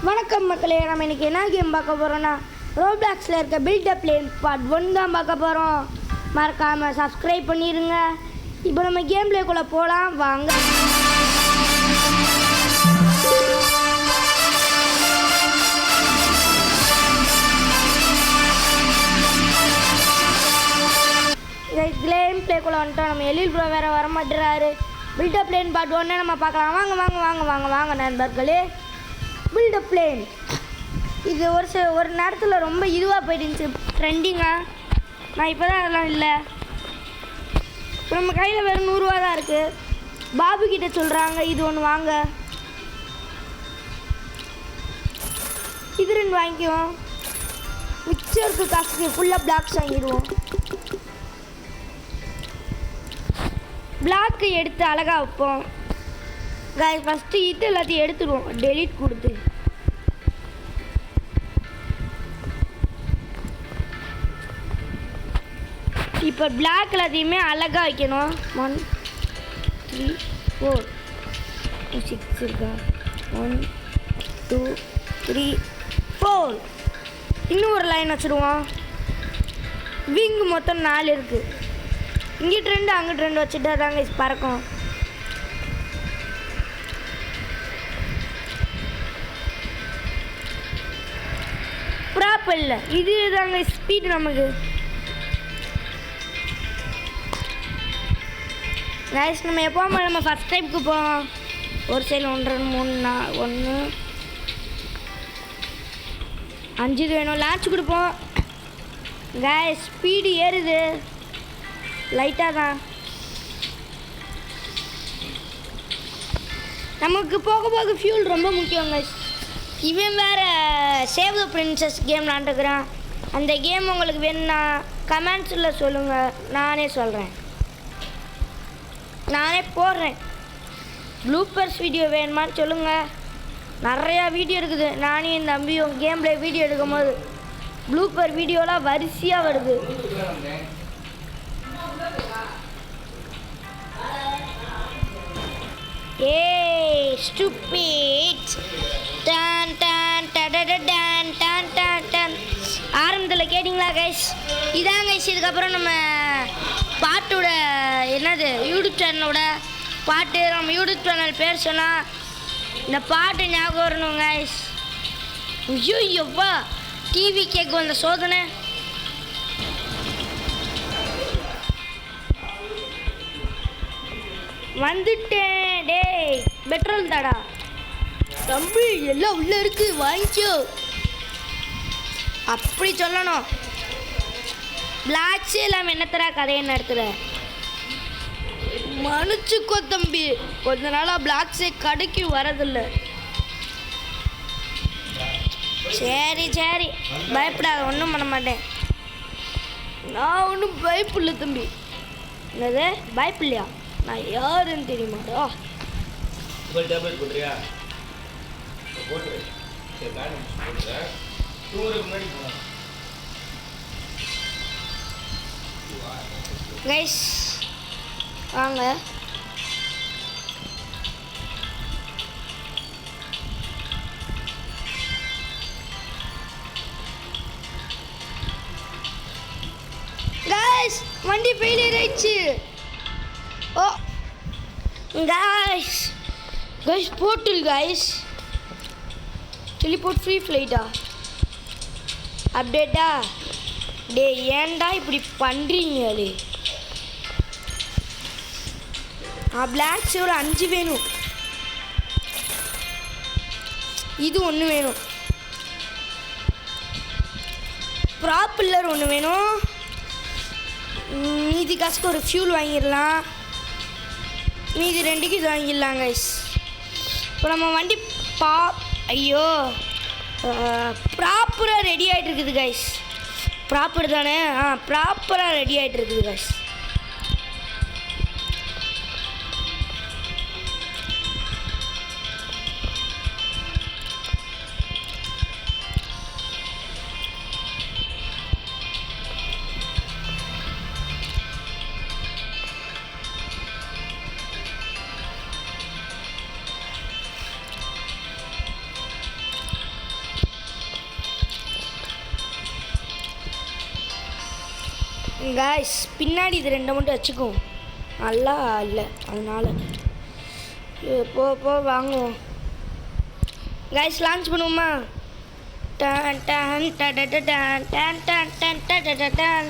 வணக்கம் மக்களே, நம்ம இன்றைக்கி என்ன கேம் பார்க்க போகிறோன்னா ரோப்ளாக்ஸில் இருக்க பில்ட் அப் லேன் பார்ட் 1 தான் பார்க்க போகிறோம். மறக்காமல் சப்ஸ்கிரைப் பண்ணிடுங்க. இப்போ நம்ம கேம் பிளேக்குள்ளே போகலாம் வாங்க. கேம் பிளேக்குள்ளே வந்துட்டோம். நம்ம எழில் ப்ரோ வேறு வர மாட்டேறாரு. பில்ட் அப் லேன் பார்ட் 1 நம்ம பார்க்கலாம். வாங்க வாங்க வாங்க வாங்க வாங்க நண்பர்களே. பில்ட் அப் லேன் இது ஒரு நேரத்தில் ரொம்ப இதுவாக போயிடுச்சு, ட்ரெண்டிங்காக. நான் இப்போ தான் அதெல்லாம் இல்லை. இப்போ நம்ம கையில் வெறும் 100 ரூபா தான் இருக்குது. பாபு கிட்ட சொல்கிறாங்க இது ஒன்று வாங்க, இது 2 வாங்கிக்குவோம். மிக்சருக்கு காசுக்கு ஃபுல்லாக பிளாக்ஸ் வாங்கிடுவோம். பிளாக்கு எடுத்து அழகாக வைப்போம். ஃபஸ்ட்டு இது எல்லாத்தையும் எடுத்துடுவோம், டெலீட் கொடுத்து. இப்போ பிளாக் எல்லாத்தையுமே அழகாக வைக்கணும். 1 3 4 6 இருக்கா? 1 2 3 4. இன்னும் ஒரு லைன் வச்சுடுவோம். விங்கு மொத்தம் 4 இருக்குது. இங்கிட்டு 2 அங்கிட்டு 2 வச்சுட்டா தாங்க பறக்கும். ப்ராப்பர் இல்லை, இது தாங்க ஸ்பீடு நமக்கு. கைஸ் நம்ம எப்போ நம்ம ஃபஸ்ட் டைமுக்கு போவோம். ஒரு சைடு 1 2 3 4 1 5 வேணும். லான்ச் கொடுப்போம். கைஸ் ஸ்பீடு ஏறுது லைட்டாக தான். நமக்கு போக போக ஃபியூல் ரொம்ப முக்கியம் கைஸ். இவன் வேறு சேவ் த பிரின்சஸ் கேம் விளாண்டுக்கிறான். அந்த கேம் உங்களுக்கு வேணும்னா கமெண்ட்ஸில் சொல்லுங்கள், நானே சொல்கிறேன், நானே போடுறேன். ப்ளூப்பர்ஸ் வீடியோ வேணுமான்னு சொல்லுங்கள். நிறையா வீடியோ இருக்குது. நானே என் தம்பியும் கேம் பிளே வீடியோ எடுக்கும் போது ப்ளூப்பர் வீடியோலாம் வரிசையாக வருது. ஏய் ஸ்டூபிட். டான் டான் டான் டான் டான் டான் டான். ஆரம்பத்தில் கேட்டிங்களா கைஸ்? இதான் கைஸ். இதுக்கப்புறம் நம்ம பாட்டோட என்னது யூடியூப் சேனலோட பாட்டு. நம்ம யூடியூப் சேனல் பேர் சொன்னால் இந்த பாட்டு ஞாபகம் வரணும் கைஸ். ஐயோ எவ்வா டிவி கேட்க வந்த சோதனை. வந்துட்டேன். டேய் பெட்ரோல் தாடா தம்பி, எல்லாம் உள்ளே இருக்குது, வாங்கிக்கோ. அப்படி சொல்லணும். பிளாக்ஸே இல்லாமல் என்னத்தரா கதையை நடத்துகிற? மன்னிச்சுக்கோ தம்பி, கொஞ்ச நாளாக பிளாக்ஸே கடைக்கு வரதில்லை. சரி சரி பயப்படாத, ஒன்றும் பண்ண மாட்டேன். நான் ஒன்றும் பயப்பில்லை தம்பி. என்னது பயப்பில்லையா? நான் யாருன்னு தெரியுமாடா? கைஸ் வாங்க. கைஸ் வண்டி ஃபெயிலியர் ஆயிடுச்சு. Oh guys guys portal guys. Teleport free ஃப்ளைட்டா? அப்டேட்டா? டே ஏன்டா இப்படி பண்ணுறீங்களே? பிளாக்ஸ் ஒரு 5 வேணும். இது 1 வேணும். ப்ராப்பில்லர் 1 வேணும். மீதி காசுக்கு ஒரு ஃபியூல் வாங்கிடலாம். மீதி 2க்கு இது வாங்கிடலாம் கைஸ். இப்போ நம்ம வண்டி ஐயோ ப்ராப்பராக ரெடி ஆகிட்டு இருக்குது கைஸ். ப்ராப்பர் தானே? ப்ராப்பராக ரெடி ஆகிட்டு இருக்குது கைஸ். காய்ஸ் பின்னாடி இது ரெண்டை மட்டும் வச்சுக்கோ. நல்லா இல்லை அதனால் போ வாங்குவோம். காய்ஸ் லான்ச் பண்ணுவோமா? டான் டான் டான் டான் டான் டான் டான் டான் டான்.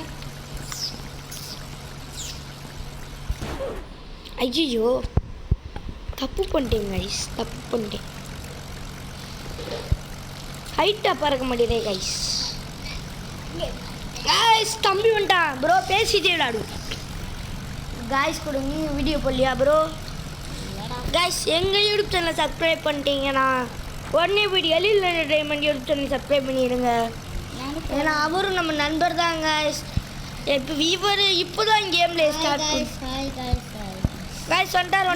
ஐயோ தப்பு பண்ணிட்டேன் கைஸ், தப்பு பண்ணிட்டேன். ஹைட்டாக பறக்க மாட்டேதே கைஸ். கைஸ் தம்பி வந்துட்டான் ப்ரோ, பேசிட்டே விளாடு. கைஸ் கூட நீ வீடியோ போடலையா ப்ரோ? கைஸ் எங்கள் யூடியூப் சேனலை சப்ஸ்கிரைப் பண்ணிட்டீங்கன்னா உடனே video Ezhil entertainment YouTube channel subscribe பண்ணிடுங்க. ஏன்னா அவரும் நம்ம நண்பர் தான் கைஸ். இப்போ இவர் இப்போ தான் கேமில் ஸ்டார்ட் கைஸ் வந்துட்டார்.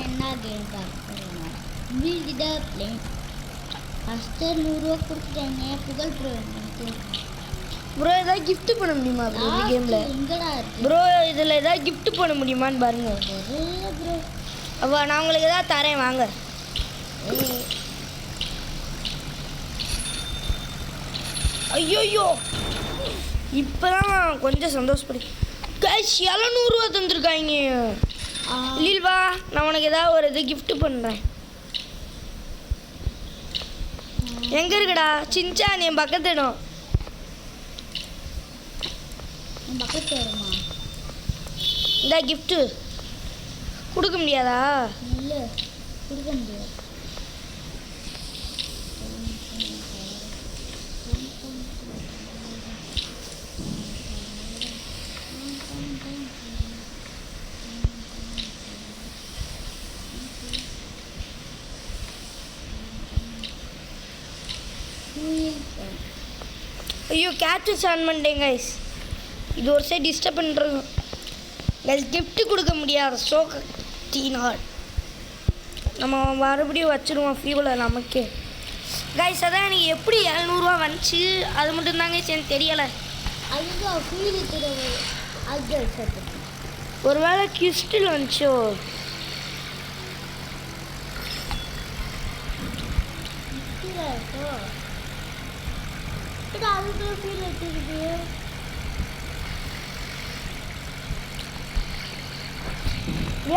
என்ன கேம் பார்க்குறேன் ஃபஸ்ட்டு 100 ரூபா கொடுத்துட்டாங்க. புகழ் ப்ரோ ப்ரோ ஏதாவது கிஃப்ட் பண்ண முடியுமா ப்ரோ இந்த கேமில்? ப்ரோ இதில் ஏதாவது கிஃப்ட் பண்ண முடியுமான்னு பாருங்க ப்ரோ. அப்போ நான் உங்களுக்கு ஏதாவது தரேன் வாங்க. ஐயோயோ இப்போ தான் கொஞ்சம் சந்தோஷப்படு. கைஸ் 700 ரூபா தந்துருக்காங்க. இல்லைவா நான் உனக்கு ஏதாவது ஒரு இது கிஃப்ட் பண்ணுறேன். எங்கே இருக்குடா சின்சான்? என் பக்கத்து இடம். இந்த கிஃப்ட்டு கொடுக்க முடியாதா? இல்லை கொடுக்க முடியாது. ஐயோ கேப்சர்ஸ் ஆன் பண்ணிட்டேன் கைஸ். இது ஒரு சைடு டிஸ்டர்ப் பண்ணுறோம் கைஸ். கிஃப்ட்டு கொடுக்க முடியாது ஸோ டீனால் நம்ம மறுபடியும் வச்சுருவோம் ஃபியூவில் நமக்கே கைஸ். அதான் எனக்கு எப்படி 700 ரூபா வந்துச்சு அது மட்டும்தாங்க எனக்கு தெரியலை. அதுதான் ஃபீல் அது ஒரு வேளை கிஸ்டில் வந்துச்சோ?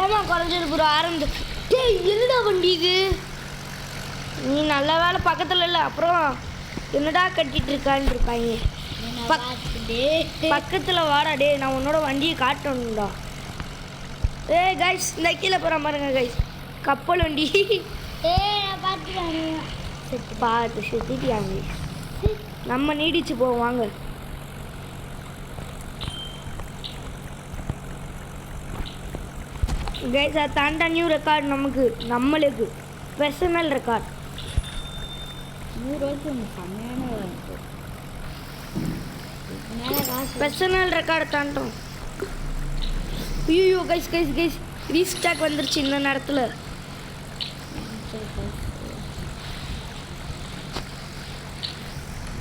ஏமா குறைஞ்சது ப்ரோ ஆரம்பி. டேய் என்னடா வண்டி இது? நீ நல்ல வேலை பக்கத்தில் இல்லை, அப்புறம் என்னடா கட்டிட்டு இருக்கான்னு இருக்காங்க. பக்கத்தில் வாடா டே, நான் உன்னோட வண்டியை காட்டணும்டா. ஏய் கைஸ் இந்த கீழே போகிற பாருங்க கைஸ், கப்பல் வண்டி. பார்த்து சுத்திட்டியாங்க. நம்ம நீடிச்சு போவோம் வாங்க. கைஸ் அது தாண்டா நியூ ரெக்கார்ட் நம்மளுக்கு பர்சனல் ரெக்கார்ட். 100 ரூபாய்க்கு செம்மையான பர்சனல் ரெக்கார்டு தாண்டோம். ஐயோ கைஸ் கைஸ் கைஸ் ரீஸ்டாக் வந்துருச்சு இந்த நேரத்தில்.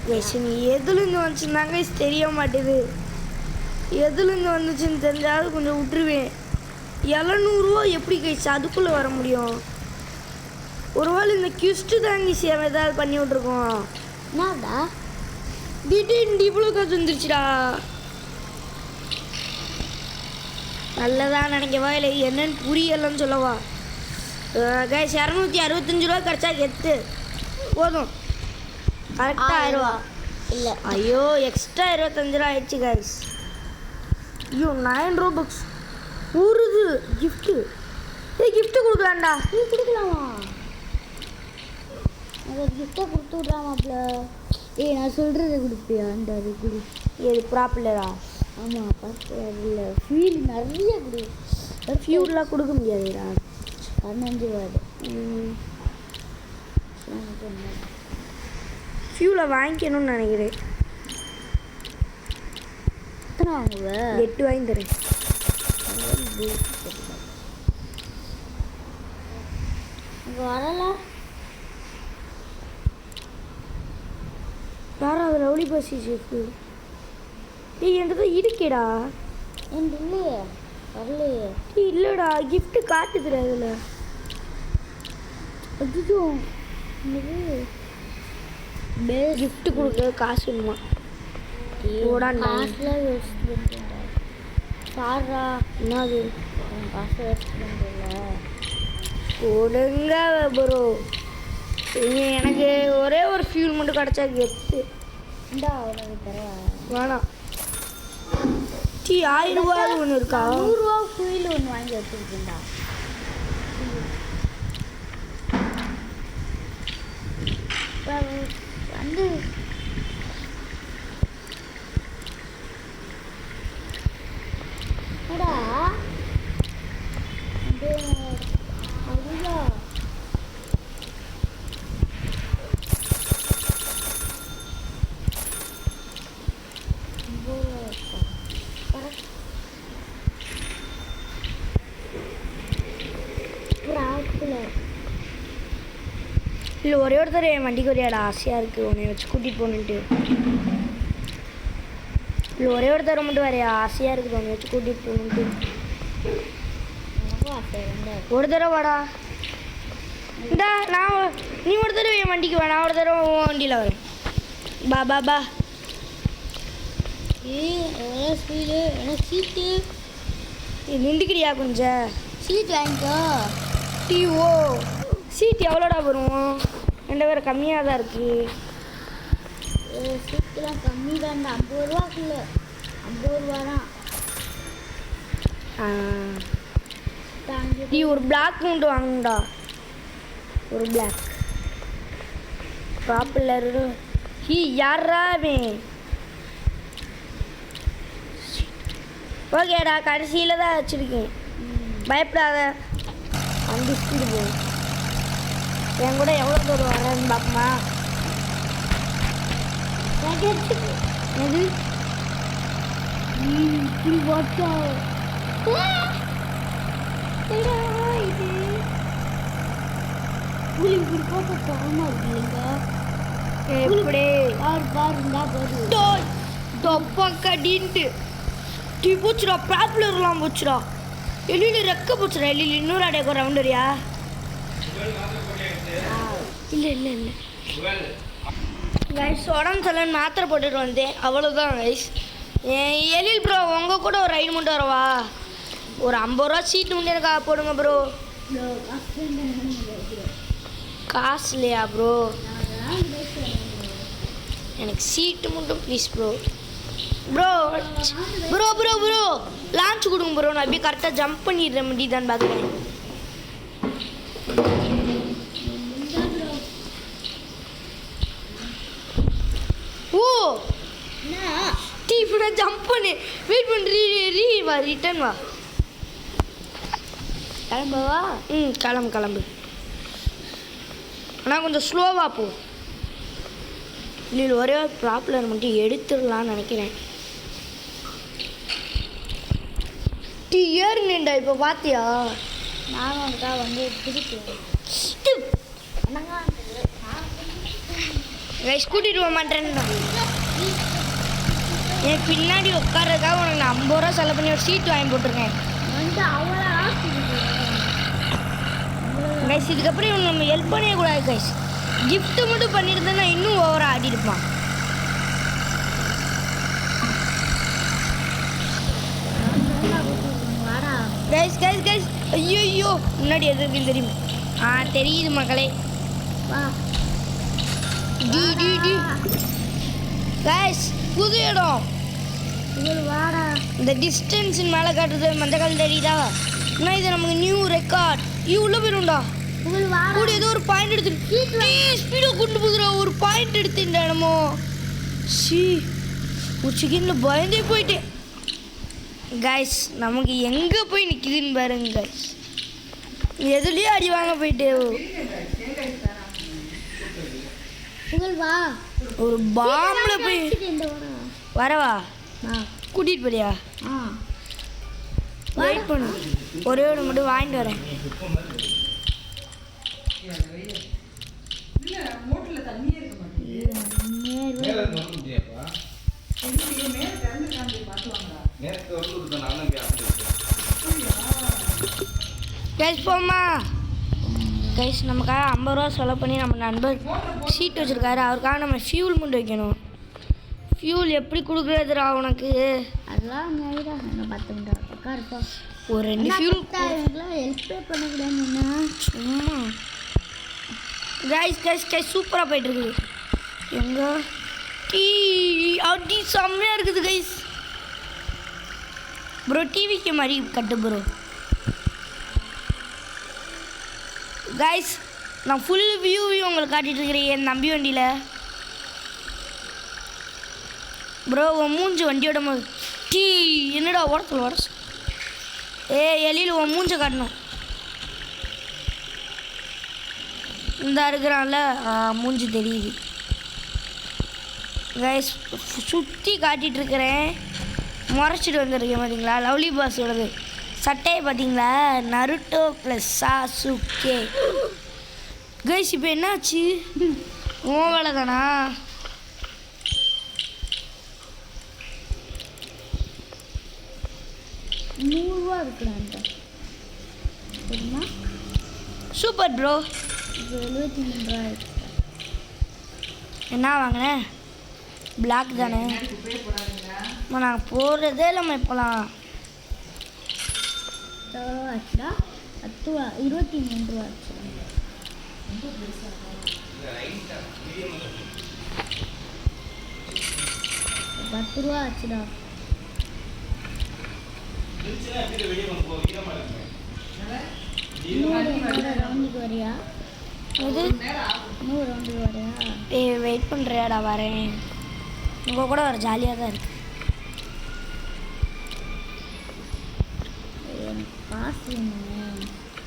கைஸ் நீ எதுலேருந்து வந்துச்சுருந்தாங்க கைஸ் தெரிய மாட்டேது. எதுலேருந்து வந்துச்சுன்னு தெரிஞ்சாலும் கொஞ்சம் விட்டுருவேன். 700 ரூபா எப்படி கைஸ் அதுக்குள்ளே வர முடியும்? ஒருவேளை இந்த கிஸ்ட்டு தாங்கி சேவை ஏதாவது பண்ணி விட்ருக்கோம். என்னடா திடீர்னு இவ்வளோ காசு வந்துருச்சுடா. நல்லதா நினைக்கவா இல்லை என்னன்னு புரியலன்னு சொல்லவா? கைஸ் 265 ரூபா கிடச்சா கெத்து போதும். கரெக்டாக 1000 ரூபா இல்லை. ஐயோ எக்ஸ்ட்ரா 25 ரூபா ஆயிடுச்சு கைஸ். ஐயோ 9 ரூபாய்ஸ் ஊறுது கிஃப்ட்டு. கிஃப்ட்டு கொடுக்கலாம்டா. நீ கொடுக்கலாமா? எனக்கு கிஃப்ட்டை கொடுத்து விட்றாமாப்ல. நான் சொல்கிறது கொடுப்பியா? அந்த அது கொடு. எது ப்ராப்பர்லரா? ஆமாம் பார்த்து அதில் ஃபியூல் நிறைய கொடு. ஃபியூல்லாம் கொடுக்க முடியாதுடா. 15 ரூபா. ஃபியூலை வாங்கிக்கணும்னு நினைக்கிறேன். எத்தனை வாங்குவேன்? 8 வாங்கி தரேன். இங்கே வரல யாரா அது? ரவுடி பசி ஷெஃப்ட்டு. டேய் என்கிட்ட இருக்கேடா. என் இல்லையே வரலையே. டேய் இல்லைடா கிஃப்ட்டு காட்டுதுடா இதில். ஐயோ கிஃப்ட்டு கொடுக்க காசு வேணுமா? போடாண்டா. காசுலாம் வேஸ்ட் பண்ணிட்டேன்டா. சாரா என்னது உன் காசு வேஸ்ட் பண்ணல. கொடுங்க ப்ரோ. எனக்கு ஒரே ஒரு ஃபியூல் மட்டும் கிடச்சா கெத்து. இந்தா உனக்கு தரவா. வேணாம். 1000 ரூபாய் ஒன்று இருக்கா? 100 ரூபா ஃபுயில் ஒன்று வாங்கி வச்சுருக்கேன்டா. வந்து அடா அதுதா இல்லை ஒரே ஒருத்தர் என் வண்டிக்கு ஒரே ஆசையாக இருக்குது உன்னை வச்சு கூட்டிகிட்டு போகணுன்ட்டு. இல்லை ஒரே ஒருத்தர் மட்டும் வேறு ஆசையாக இருக்குது உன்னை வச்சு கூட்டிகிட்டு போகணுன்ட்டு. ஒரு தடவை வாடா. இந்தா நான் நீ ஒரு தடவை என் வண்டிக்கு வா, நான் ஒரு தடவை உன் வண்டியில் வரேன். பா பா பா. ஸ்பீடு எனக்கு சீட்டு நின்றுக்கிறியா கொஞ்சம்? சீட் வாங்கிக்கோ. ஓ சீட் எவ்வளோடா வரும்? 2000 கம்மியாக தான் இருக்குது. சீட்டுலாம் கம்மி தான்டா. 50 ரூபாக்குள்ள 50 ரூபா தான். நீ ஒரு பிளாக் மட்டும் வாங்குடா. ஒரு பிளாக் பாப்புலர். யாராவே ஓகேடா, கடைசியில் தான் வச்சுருக்கேன். பயப்படாத, வண்டி ஸ்பீடு போகும். என் கூட எவ்வளோ தூரம் வரேன்னு பார்ப்போமா? எது இப்படி போட்டா இது இப்படி போட்ட தரமா இருக்கு இல்லைங்க. எப்படி பார் இருந்தா போதும். தொப்பக்கடின்ட்டு டீ போச்சுடா. பாப்புலர்லாம் போச்சுடா. எல்லியில் ரெக்க போச்சுடா. எல்லியில் இன்னொரு அடையாக ரவுண்ட் வரியா? இல்லை இல்லை இல்லை கைஸ், உடம்பு சொல்லன்னு மாத்திரை போட்டுட்டு வந்தேன், அவ்வளோதான் கைஸ். எழில் ப்ரோ உங்கள் கூட ஒரு ரைடு மட்டும் வரவா? ஒரு 50 ரூபா சீட்டு முன்னே இருக்கா போடுங்க ப்ரோ. காசு இல்லையா ப்ரோ? எனக்கு சீட்டு மட்டும் please bro. Bro bro bro bro launch கொடுங்க ப்ரோ. நான் அப்படியே கரெக்டாக ஜம்ப் பண்ணிடுறேன் முடியுதான்னு பார்க்குறேன். ஓ டீ இப்போ நான் ஜம்ப் பண்ணு. வெயிட் பண்ணி வா, ரிட்டர்ன் வா. கிளம்பவா? கிளம்பு கிளம்பு. ஆனால் கொஞ்சம் ஸ்லோவாக போ. இல்லை ஒரே ஒரு ப்ராப்ளம் மட்டும் எடுத்துடலான்னு நினைக்கிறேன். டீ ஏறுனேன்டா இப்போ பார்த்தியா? நானும் அதுக்காக வந்து பிடிக்கும். கூட்டிகிட்டு போக மாட்டேன்டா. என் பின்னாடி உட்கார்றதுக்காக உனக்கு நான் 50 ரூபா செலவு பண்ணி ஒரு சீட்டு வாங்கி போட்டிருக்கேன். வந்து அவ்வளோ கைஸ் இதுக்கப்புறம் இவங்க நம்ம ஹெல்ப் பண்ணவே கூடாது கைஸ். கிஃப்ட்டு மட்டும் பண்ணியிருந்தேன்னா இன்னும் ஓவராக ஆடி இருப்பான். கைஸ் கைஸ் கைஸ் ஐயோ ஐயோ முன்னாடி எது இருக்குன்னு தெரியுமா? தெரியுது மக்களே. டி டி டி கைஸ் புது இடம். வாடா. இந்த டிஸ்டன்ஸின் மேலே காட்டுறது மஞ்சள் கல் தெரியுதா? இன்னும் இது நமக்கு நியூ ரெக்கார்ட். உள்ள போயிரும்டா. கூட ஏதோ ஒரு பாயிண்ட் எடுத்துட்டு ஸ்பீடாக கொண்டு போகுதுடா. ஒரு பாயிண்ட் எடுத்துட்டேன் என்னமோ. ஒரு செகண்டில் பயந்தே போயிட்டேன். கைஸ் நமக்கு எங்கே போய் நிற்கிதுன்னு பாருங்க கைஸ். எதுலேயும் அடி வாங்க போயிட்டே. வா. ஒரு பாம்பில் போய் வரவா? கூட்டிகிட்டு போறியா? வெயிட் பண்ணு, ஒரே ஒரு மட்டும் வாங்கிட்டு வரேன். கைஸ் போமா கைஸ். நமக்காக 50 ரூபா செலவு பண்ணி நம்ம நண்பர் சீட் வச்சுருக்காரு. அவருக்காக நம்ம ஃபியூல் மட்டும் வைக்கணும். ஃபியூல் எப்படி கொடுக்குறதுடா உனக்கு? அதெல்லாம் மேடா நான் பார்த்துக்கிட்டா பக்கா இருப்பா. ஒரு 2 ஃபியூல் எனக்குலாம் ஹெல்ப்பே பண்ணக்கூடாது என்ன சும்மா. கைஸ் சூப்பராக போயிட்டு இருக்குது. எங்க டீ அடி செம்மையாக இருக்குது கைஸ். ப்ரோ டிவிக்கு மாதிரி கட்டு ப்ரோ. கைஸ் நான் ஃபுல் வியூவையும் உங்களுக்கு காட்டிகிட்டு இருக்கிறேன் என் நம்பி வண்டியில். ப்ரோ உன் மூஞ்சி வண்டியோட டீ என்னடா உடச்சு எலியில் உன் மூஞ்சை காட்டணும். இந்த இருக்கிறான்ல மூஞ்சி தெரியுது. கைஸ் சுற்றி காட்டிகிட்டு இருக்கிறேன். முறைச்சிட்டு வந்துருக்கேன் பார்த்தீங்களா? லவ்லி பாஸோடது சட்டையை பார்த்தீங்களா? Naruto plus Sasuke. கைஸ் இப்போ என்னாச்சு? ஓ வேலை தானா? ₹100 இருக்குடான்ட்ட சரிம்மா. Super bro. இப்போ 73 என்ன வாங்கினேன்? பிளாக் தானே. நாங்கள் போடுறதே இல்லைம்மா இப்போலாம். எவ்வளோ ஆச்சுடா? 23 ஆச்சு. ₹10 ஆச்சுடா. ரவுண்டுக்கு வரியா? இது 100 ரவுண்டுக்கு வரியா? வெயிட் பண்ணுறியாடா? வரேன். உங்கள் கூட ஒரு ஜாலியாக தான் இருக்கு. எனக்கு காசு வேணும்.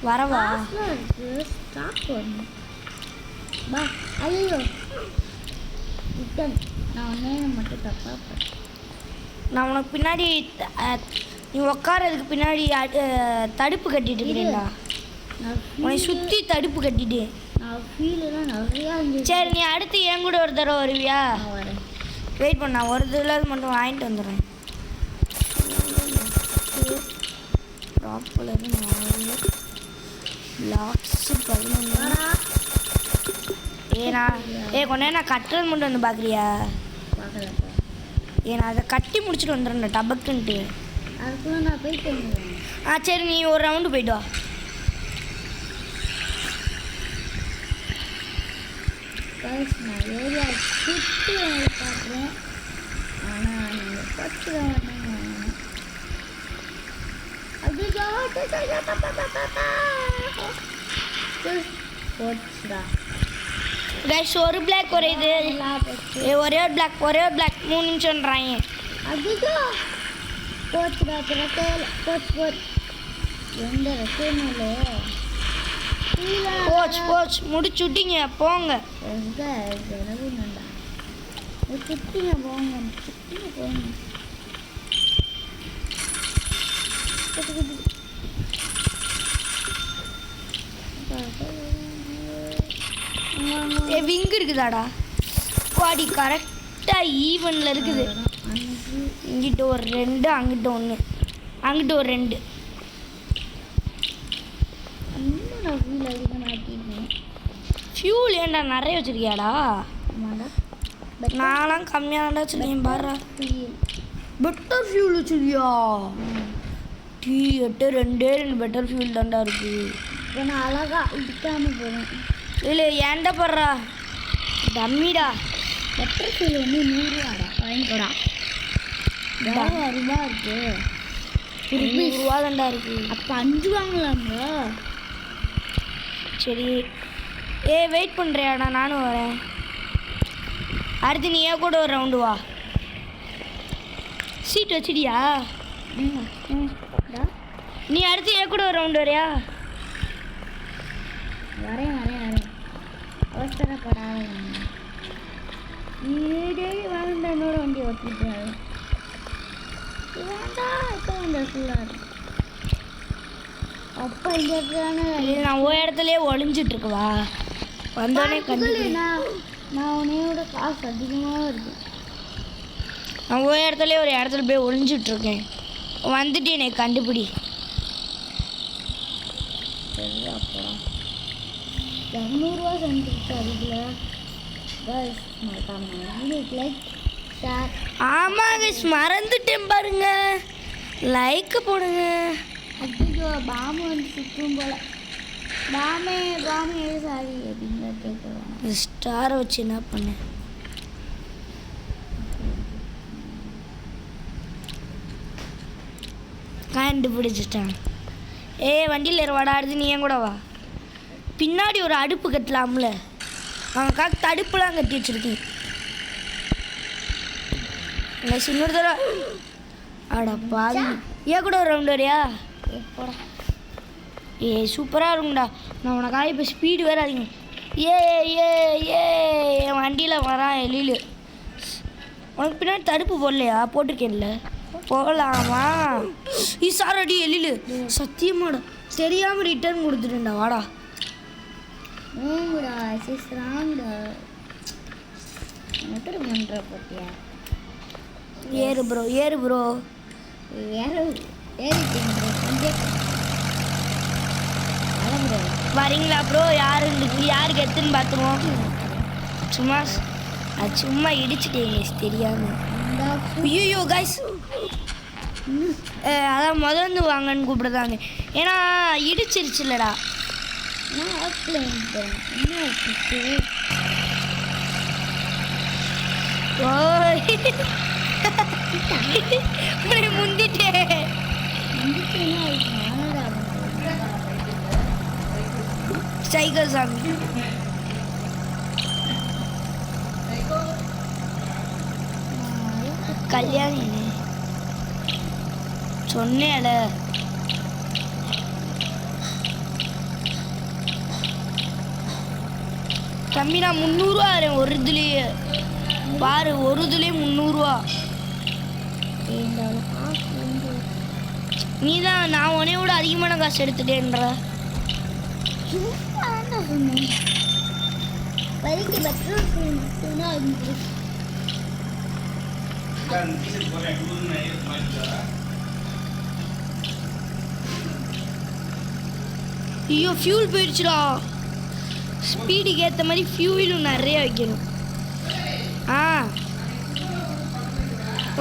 வரவா? காசுலாம் இருக்கு. ஸ்டாக் வரணும். பா ஐயோ ரிட்டன். நான் ஒன்றே மட்டும் தப்பாக பண்ணேன். நான் உனக்கு பின்னாடி நீ உட்காரதுக்கு பின்னாடி தடுப்பு கட்டிட்டு இருக்கிறேன்டா. உன்னை சுற்றி தடுப்பு கட்டிட்டு. நான் ஃபீலெலாம் நிறையா இருந்துச்சு. சரி நீ அடுத்து என் கூட ஒரு தடவை வருவியா? நான் வரேன். வெயிட் பண்ண நான் ஒரு தடவை மட்டும் வாங்கிட்டு வந்துடுறேன். ப்ராப்பர் 4 லாக்ஸ் 11. கொஞ்ச நேரம் நான் கட்டுறது மட்டும் வந்து பார்க்குறியா? பார்க்கலப்பா. நான் அதை கட்டி முடிச்சுட்டு வந்துடுறேன் டபக்குன்ட்டு. அதுக்குள்ளே நான் போயிட்டு வந்துடுவேன். சரி நீ ஒரு ரவுண்டு போயிட்டு வா. நான் ஏரியா சுற்றி பார்க்குறேன். ஆனால் நீங்கள் பத்து போச்சுடா. கைஸ் ஒரு பிளாக் ஒரு இது ஒரே ஒரு பிளாக் 3 நிமிஷம்ன்றாங்க. அதுதான் போச்சுடா. போச்சு எந்த ரசமே போச்சு முடிச்சு விட்டீங்க போங்க. சுற்றிங்க போங்க. விங்கு இருக்குதாடா? பாடி கரெக்டாக ஈவனில் இருக்குது. இங்கிட்ட ஒரு 2 அங்கிட்ட 1 அங்கிட்ட ஒரு 2. ஃபியூல் ஏன்டா நிறைய வச்சுருக்கியாடா? நான்லாம் கம்மியாக தான்டா வச்சுருக்கேன் பாரு. பெட்டர் ஃபியூல் வச்சுருக்கியா? டீ 2 பெட்டர் ஃபியூல் தான்டா இருக்குது. இப்போ நான் அழகாக இடிக்காமல் போவேன். இல்லை ஏன்டா போடுறா டம்மிடா. பெட்டர் ஃபியூல் வந்து 100 ரூபாடா. வாங்கிக்கோடா. ரூபா இருக்கு. ₹100 தான்டா இருக்குது. அப்போ 5 வாங்கலாங்க. சரி வெயிட் பண்ணுறியாடா? நானும் வரேன். அடுத்து நீ ஏன் கூட ஒரு ரவுண்டு வா. சீட் வச்சிடியா? நீ அடுத்து ஏன் கூட ஒரு ரவுண்டு வரையா? வரேன். அவசரப்படாத. வேண்டாம் என்னோட வண்டி ஓட்டிட்டு வேண்டாம். இப்போ இந்த ஃபுல்லாக இருக்கு. அப்போ இந்த நான் ஒரு இடத்துலயே ஒளிஞ்சிட்ருக்குவா வந்தோடனே கண்டு. நான் உன்னையோட காசு அதிகமாக இருக்கு. நான் ஒரு இடத்துல போய் ஒளிஞ்சிட்ருக்கேன். வந்துட்டு என்னை கண்டுபிடி. சரி அப்புறம் 200 ரூபா செஞ்சுருச்சு. அதுக்குள்ள மறக்காம வீடியோக்கு லைக் சார். ஆமாம் கைஸ் மறந்துட்டேன் பாருங்க. லைக் போடுங்க. ஐயோ பாம்பு வந்து சுற்றும் போல. பாமே சாரி அப்படிங்கிற கேட்குறாங்க. ஸ்டாரை வச்சு என்ன பண்ணேன்? கண்டுபிடிச்சிட்டான். வண்டியில் ஏற வாடாடுது, நீ ஏன் கூட வா. பின்னாடி ஒரு அடுப்பு கட்டலாம்ல, அவன் தடுப்புலாம் கட்டி வச்சிருக்கேன். இன்னொரு தடவை அடா பாவி, ஏன் கூட ஒரு ரவுண்ட் வரையா? போடா. சூப்பராக இருக்கும்டா. நான் உனக்காக இப்போ ஸ்பீடு வேறு அதிகம். ஏ ஏ ஏ என் வண்டியில் வரான் எழில். உனக்கு பின்னாடி தடுப்பு போடலையா? போட்டிருக்கேன்ல, போகலாமா? சாரடி எழில், சத்தியமாடா தெரியாமல் ரிட்டர்ன் கொடுத்துட்டேன்டா. வாடா ஓங்கடா சிஸ்ராங்கடா மோட்டர் பண்ணுற பத்தியா? ஏறு ப்ரோ, ஏறு ப்ரோ. வரீங்களா ப்ரோ? யாருக்கு எத்துன்னு பார்த்துருவோம். சும்மா இடிச்சுட்டேங்க தெரியாமல். ஐயோ கைஸ், அதான் முதல்ந்து வாங்கன்னு கூப்பிடுதாங்க. ஏன்னா இடிச்சிருச்சுல்லடா. முந்திட்டேன். சைக்கிள் சாமி கல்யாணி சொன்னேல. தம்பி நான் 300 ஆறேன் ஒரு இதுலேயே பாரு. ஒரு இதுலேயே 300. நீ தான் நான் உனைய விட அதிகமான காசு எடுத்துட்டேன்ற. ஐயோ ஃபியூல் போயிடுச்சுடா. ஸ்பீடுக்கு ஏற்ற மாதிரி ஃபியூலும் நிறைய வைக்கணும்.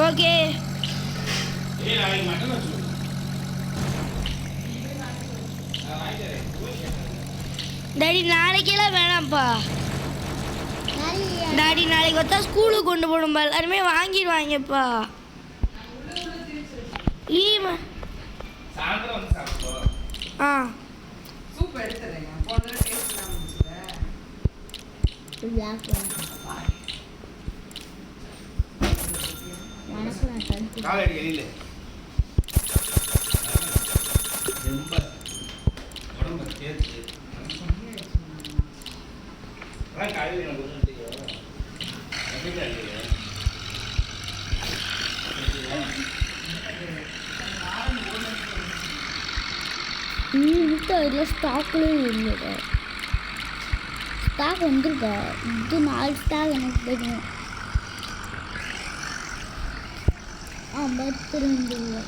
ஓகே டாடி நாளைக்கெல்லாம் வேணாம்ப்பா. டாடி நாளைக்கு பார்த்தா ஸ்கூலுக்கு கொண்டு போகணும்பா. எல்லாருமே வாங்கிடுவாங்கப்பா. லீவ் ஸ்டாக்லேயே இல்லை. ஸ்டாக் வந்துருக்கா? இது 4 ஸ்டாக் எனக்கு தெரியும். 52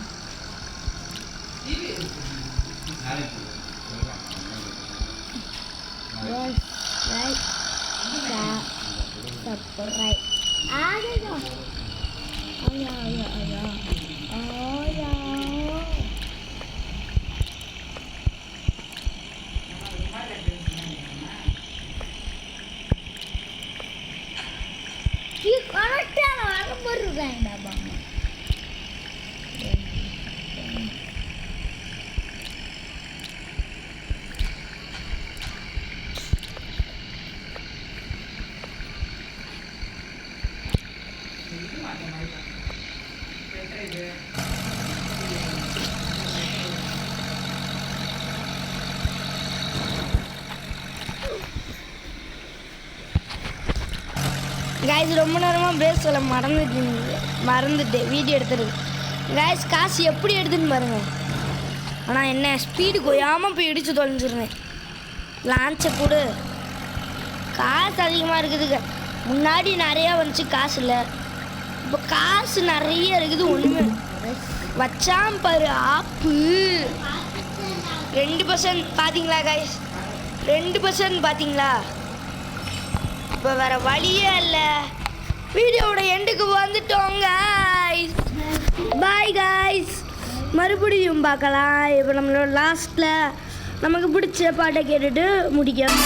கரெக்டான வரும்போது இருக்காங்கடா பாங்க. கைஸ் ரொம்ப நேரமாக பிரேக் சொல்ல மறந்துட்டேன் வீடியோ எடுத்துருக்கு. கைஸ் காசு எப்படி எடுத்துன்னு பாருங்க. ஆனால் என்ன ஸ்பீடு கொய்யாமல் போய் இடித்து தொலைஞ்சிருந்தேன். லான்ச்சை போடு. காசு அதிகமாக இருக்குதுங்க. முன்னாடி நிறையா வந்துச்சு காசு இல்லை. இப்போ காசு நிறைய இருக்குது. ஒன்றுமே வச்சாம் பாரு ஆப்பு. 2% பார்த்தீங்களா கைஸ்? 2% பார்த்தீங்களா? இப்போ வேறு வழியே இல்லை. வீடியோவோட எண்டுக்கு வந்துட்டோம் guys. பாய் guys. மறுபடியும் பார்க்கலாம். இப்போ நம்மளோட லாஸ்ட்டில் நமக்கு பிடிச்ச பாட்டை கேட்டுட்டு முடிக்கலாம்.